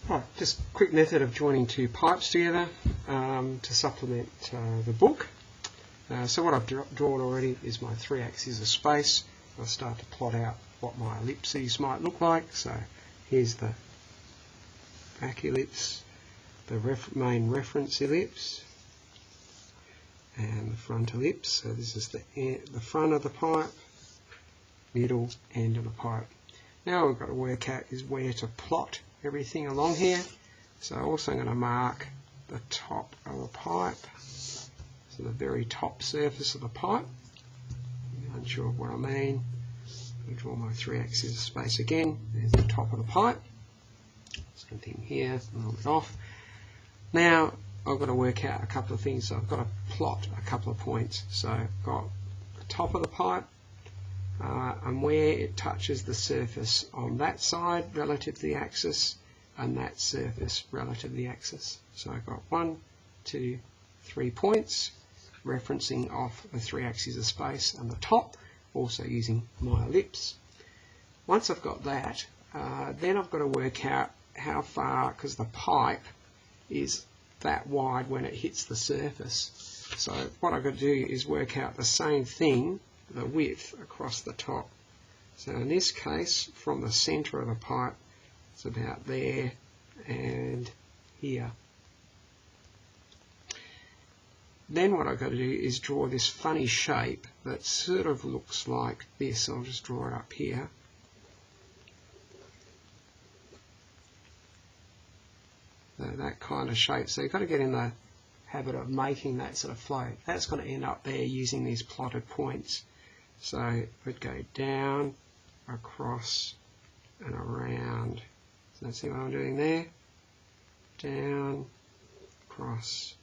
Right, just a quick method of joining two pipes together to supplement the book. So what I've drawn already is my 3 axes of space. I'll start to plot out what my ellipses might look like. So here's the back ellipse, the main reference ellipse, and the front ellipse. So this is the front of the pipe, middle, end of the pipe. Now what we've got to work out is where to plot everything along here. So also I'm going to mark the top of the pipe, so the very top surface of the pipe. If you're unsure of what I mean, I'll draw my 3 axes of space again. There's the top of the pipe. Same thing here, a little bit off. Now I've got to work out a couple of things. So I've got to plot a couple of points. So I've got the top of the pipe and where it touches the surface on that side relative to the axis, and that surface relative to the axis. So I've got 1, 2, 3 points referencing off the 3 axes of space and the top, also using my ellipse. Once I've got that, then I've got to work out how far, because the pipe is that wide when it hits the surface. So what I've got to do is work out the same thing, the width across the top. So in this case, from the centre of the pipe, it's about there and here. Then what I've got to do is draw this funny shape that sort of looks like this. I'll just draw it up here. So that kind of shape. So you've got to get in the habit of making that sort of flow. That's going to end up there using these plotted points. So we'd go down, across, and around. So see what I'm doing there? Down, across,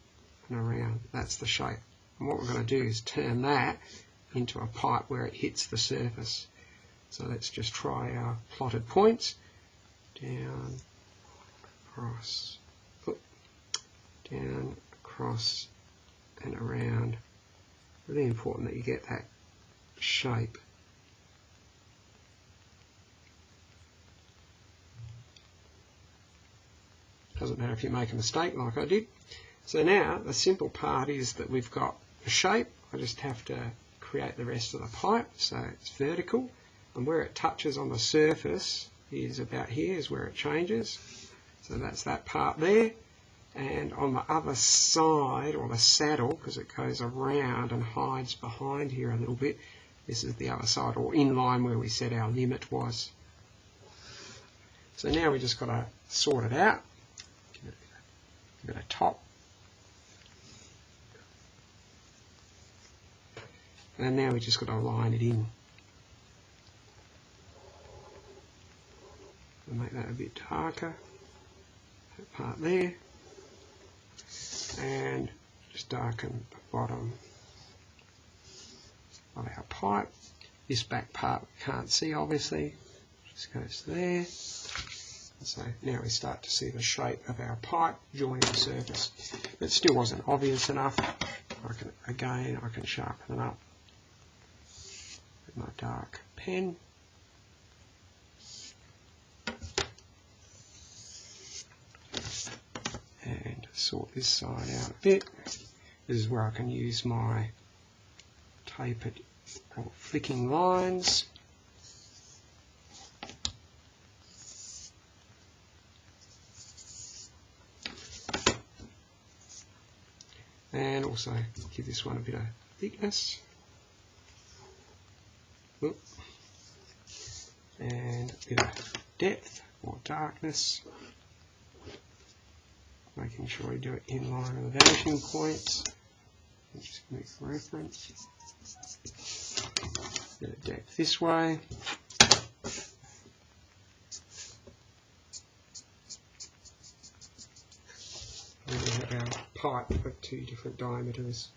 and around. That's the shape. And what we're going to do is turn that into a pipe where it hits the surface. So let's just try our plotted points. Down, across, down, across, and around. Really important that you get that shape. Doesn't matter if you make a mistake like I did. So now the simple part is that we've got a shape. I just have to create the rest of the pipe. So it's vertical, and where it touches on the surface is about here, is where it changes. So that's that part there. And on the other side, or the saddle, because it goes around and hides behind here a little bit, this is the other side, or in line where we said our limit was. So now we just got to sort it out. Give it a top. And now we just got to line it in. I'll make that a bit darker. That part there. And just darken the bottom of our pipe. This back part we can't see, obviously, just goes there. And so now we start to see the shape of our pipe joining the surface. It still wasn't obvious enough. I can sharpen it up with my dark pen. And sort this side out a bit. This is where I can use my tapered or flicking lines. And also give this one a bit of thickness. Oop. And a bit of depth or darkness. Making sure we do it in line with the vanishing points. And just make reference. Bit of depth this way. And we have our pipe of 2 different diameters.